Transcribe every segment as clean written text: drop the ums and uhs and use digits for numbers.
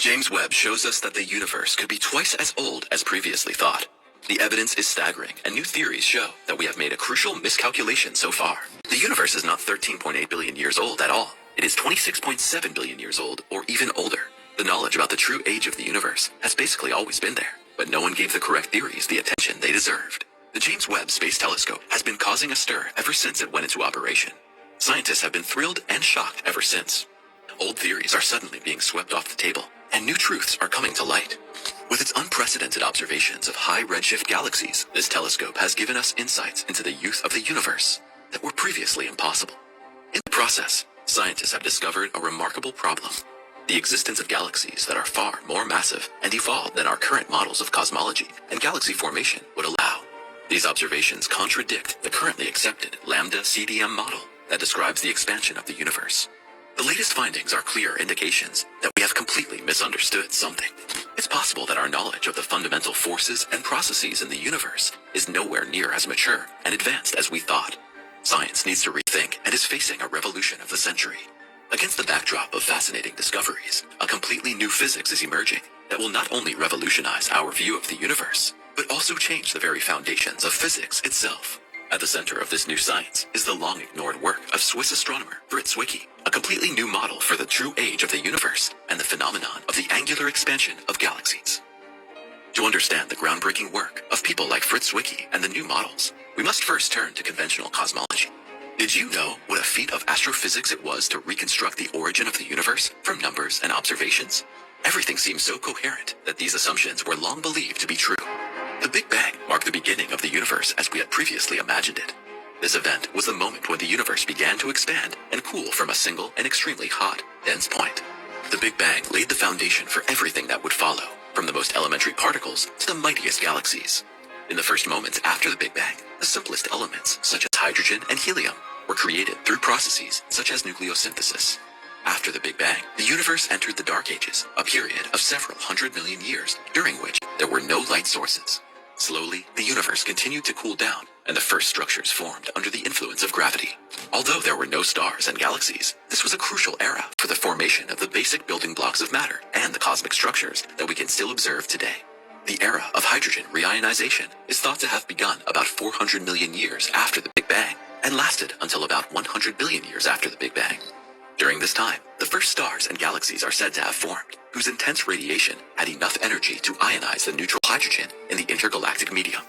James Webb shows us that the universe could be twice as old as previously thought. The evidence is staggering, and new theories show that we have made a crucial miscalculation so far. The universe is not 13.8 billion years old at all. It is 26.7 billion years old, or even older. The knowledge about the true age of the universe has basically always been there, but no one gave the correct theories the attention they deserved. The James Webb Space Telescope has been causing a stir ever since it went into operation. Scientists have been thrilled and shocked ever since. Old theories are suddenly being swept off the table, and new truths are coming to light. With its unprecedented observations of high redshift galaxies, this telescope has given us insights into the youth of the universe that were previously impossible. In the process, scientists have discovered a remarkable problem: the existence of galaxies that are far more massive and evolved than our current models of cosmology and galaxy formation would allow. These observations contradict the currently accepted lambda CDM model that describes the expansion of the universe. The latest findings are clear indications that we have completely misunderstood something. It's possible that our knowledge of the fundamental forces and processes in the universe is nowhere near as mature and advanced as we thought. Science needs to rethink and is facing a revolution of the century. Against the backdrop of fascinating discoveries, a completely new physics is emerging that will not only revolutionize our view of the universe, but also change the very foundations of physics itself. At the center of this new science is the long-ignored work of Swiss astronomer Fritz Zwicky, a completely new model for the true age of the universe and the phenomenon of the angular expansion of galaxies. To understand the groundbreaking work of people like Fritz Zwicky and the new models, we must first turn to conventional cosmology. Did you know what a feat of astrophysics it was to reconstruct the origin of the universe from numbers and observations? Everything seems so coherent that these assumptions were long believed to be true. The Big Bang marked the beginning of the universe as we had previously imagined it. This event was the moment when the universe began to expand and cool from a single and extremely hot, dense point. The Big Bang laid the foundation for everything that would follow, from the most elementary particles to the mightiest galaxies. In the first moments after the Big Bang, the simplest elements, such as hydrogen and helium, were created through processes such as nucleosynthesis. After the Big Bang, the universe entered the Dark Ages, a period of several 100 million years, during which there were no light sources. Slowly, the universe continued to cool down, and the first structures formed under the influence of gravity. Although there were no stars and galaxies, this was a crucial era for the formation of the basic building blocks of matter and the cosmic structures that we can still observe today. The era of hydrogen reionization is thought to have begun about 400 million years after the Big Bang and lasted until about 100 billion years after the Big Bang. During this time, the first stars and galaxies are said to have formed, whose intense radiation had enough energy to ionize the neutral hydrogen in the intergalactic medium.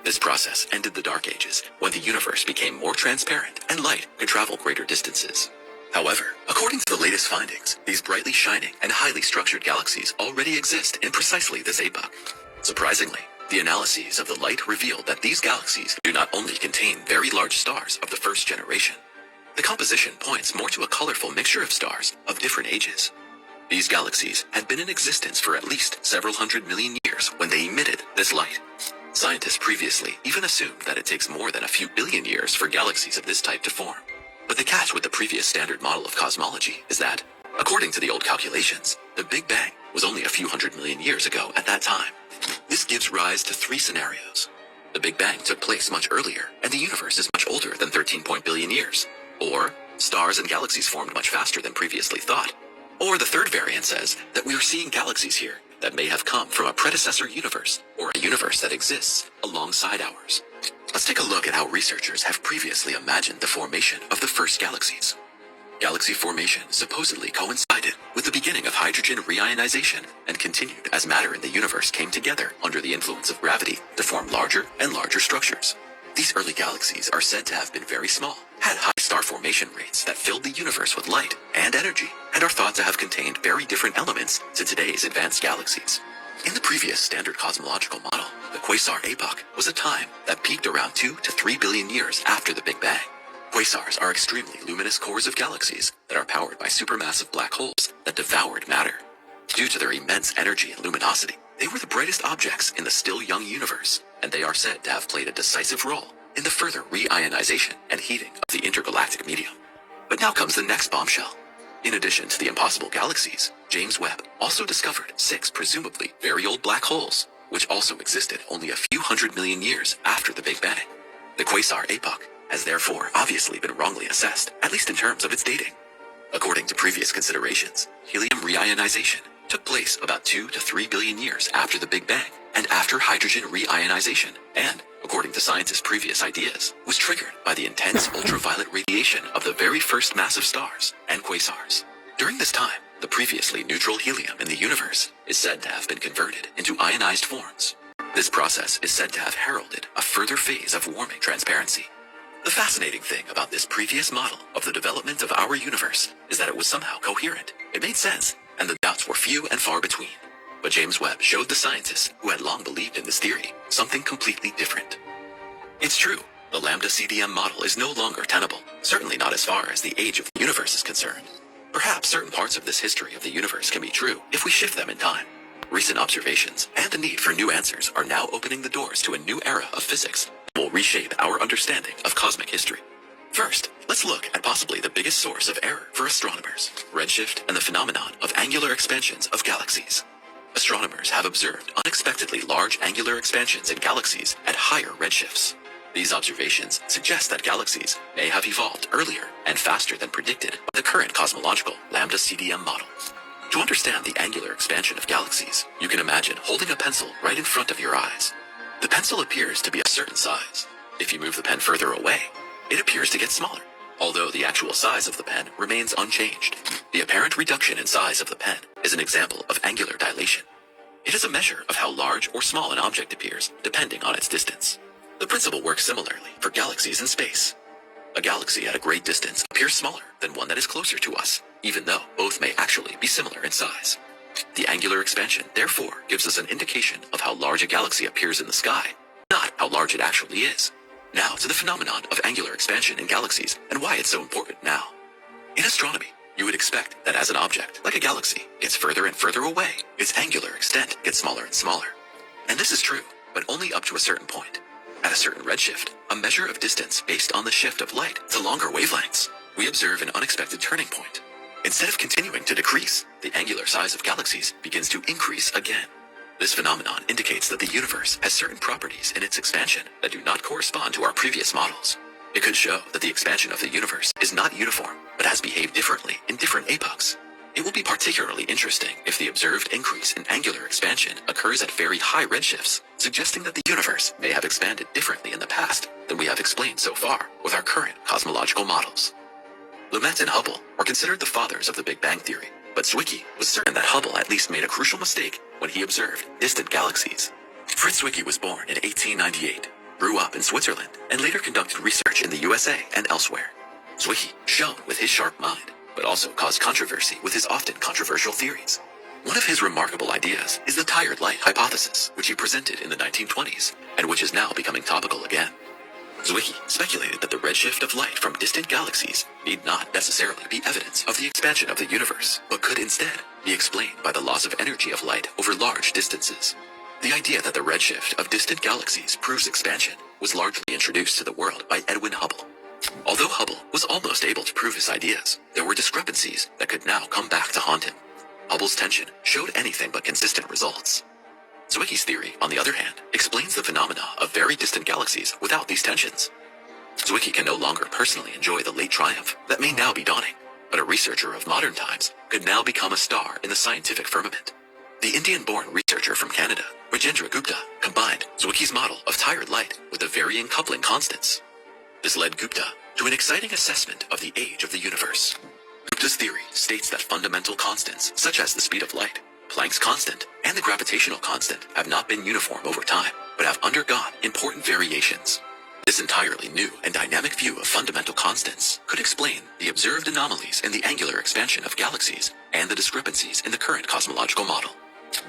This process ended the Dark Ages, when the universe became more transparent and light could travel greater distances. However, according to the latest findings, these brightly shining and highly structured galaxies already exist in precisely this epoch. Surprisingly, the analyses of the light revealed that these galaxies do not only contain very large stars of the first generation. The composition points more to a colorful mixture of stars of different ages. These galaxies had been in existence for at least several 100 million years when they emitted this light. Scientists previously even assumed that it takes more than a few billion years for galaxies of this type to form. But the catch with the previous standard model of cosmology is that, according to the old calculations, the Big Bang was only a few 100 million years ago at that time. This gives rise to three scenarios. The Big Bang took place much earlier, and the universe is much older than 13 billion years. Or, stars and galaxies formed much faster than previously thought. Or the third variant says that we are seeing galaxies here that may have come from a predecessor universe, or a universe that exists alongside ours. Let's take a look at how researchers have previously imagined the formation of the first galaxies. Galaxy formation supposedly coincided with the beginning of hydrogen reionization and continued as matter in the universe came together under the influence of gravity to form larger and larger structures. These early galaxies are said to have been very small, had high star formation rates that filled the universe with light and energy, and are thought to have contained very different elements to today's advanced galaxies. In the previous standard cosmological model, the quasar epoch was a time that peaked around 2 to 3 billion years after the Big Bang. Quasars are extremely luminous cores of galaxies that are powered by supermassive black holes that devoured matter. Due to their immense energy and luminosity, they were the brightest objects in the still young universe, and they are said to have played a decisive role in the further reionization and heating of the intergalactic medium. But now comes the next bombshell. In addition to the impossible galaxies, James Webb also discovered 6 presumably very old black holes, which also existed only a few 100 million years after the Big Bang. The quasar epoch has therefore obviously been wrongly assessed, at least in terms of its dating. According to previous considerations, helium reionization took place about 2 to 3 billion years after the Big Bang and after hydrogen reionization, and, according to scientists' previous ideas, was triggered by the intense ultraviolet radiation of the very first massive stars and quasars. During this time, the previously neutral helium in the universe is said to have been converted into ionized forms. This process is said to have heralded a further phase of warming transparency. The fascinating thing about this previous model of the development of our universe is that it was somehow coherent. It made sense, and the doubts were few and far between. But James Webb showed the scientists who had long believed in this theory something completely different. It's true, the lambda CDM model is no longer tenable, certainly not as far as the age of the universe is concerned. Perhaps certain parts of this history of the universe can be true if we shift them in time. Recent observations and the need for new answers are now opening the doors to a new era of physics that will reshape our understanding of cosmic history. First, let's look at possibly the biggest source of error for astronomers, redshift and the phenomenon of angular expansions of galaxies. Astronomers have observed unexpectedly large angular expansions in galaxies at higher redshifts. These observations suggest that galaxies may have evolved earlier and faster than predicted by the current cosmological lambda CDM model. To understand the angular expansion of galaxies, you can imagine holding a pencil right in front of your eyes. The pencil appears to be a certain size. If you move the pen further away, it appears to get smaller, although the actual size of the pen remains unchanged. The apparent reduction in size of the pen is an example of angular dilation. It is a measure of how large or small an object appears, depending on its distance. The principle works similarly for galaxies in space. A galaxy at a great distance appears smaller than one that is closer to us, even though both may actually be similar in size. The angular expansion, therefore, gives us an indication of how large a galaxy appears in the sky, not how large it actually is. Now to the phenomenon of angular expansion in galaxies and why it's so important now. In astronomy, you would expect that as an object, like a galaxy, gets further and further away, its angular extent gets smaller and smaller. And this is true, but only up to a certain point. At a certain redshift, a measure of distance based on the shift of light to longer wavelengths, we observe an unexpected turning point. Instead of continuing to decrease, the angular size of galaxies begins to increase again. This phenomenon indicates that the universe has certain properties in its expansion that do not correspond to our previous models. It could show that the expansion of the universe is not uniform, but has behaved differently in different epochs. It will be particularly interesting if the observed increase in angular expansion occurs at very high redshifts, suggesting that the universe may have expanded differently in the past than we have explained so far with our current cosmological models. Lumet and Hubble were considered the fathers of the Big Bang Theory, but Zwicky was certain that Hubble at least made a crucial mistake when he observed distant galaxies. Fritz Zwicky was born in 1898, grew up in Switzerland, and later conducted research in the USA and elsewhere. Zwicky shone with his sharp mind, but also caused controversy with his often controversial theories. One of his remarkable ideas is the tired light hypothesis, which he presented in the 1920s, and which is now becoming topical again. Zwicky speculated that the redshift of light from distant galaxies need not necessarily be evidence of the expansion of the universe, but could instead be explained by the loss of energy of light over large distances. The idea that the redshift of distant galaxies proves expansion was largely introduced to the world by Edwin Hubble. Although Hubble was almost able to prove his ideas, there were discrepancies that could now come back to haunt him. Hubble's tension showed anything but consistent results. Zwicky's theory, on the other hand, explains the phenomena of very distant galaxies without these tensions. Zwicky can no longer personally enjoy the late triumph that may now be dawning, but a researcher of modern times could now become a star in the scientific firmament. The Indian-born researcher from Canada, Rajendra Gupta, combined Zwicky's model of tired light with the varying coupling constants. This led Gupta to an exciting assessment of the age of the universe. Gupta's theory states that fundamental constants, such as the speed of light, Planck's constant, and the gravitational constant have not been uniform over time, but have undergone important variations. This entirely new and dynamic view of fundamental constants could explain the observed anomalies in the angular expansion of galaxies and the discrepancies in the current cosmological model.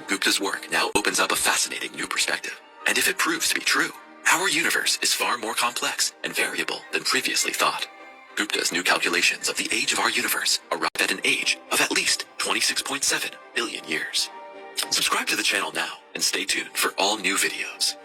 Gupta's work now opens up a fascinating new perspective, and if it proves to be true, our universe is far more complex and variable than previously thought. Gupta's new calculations of the age of our universe arrive at an age of at least 26.7 billion years. Subscribe to the channel now and stay tuned for all new videos.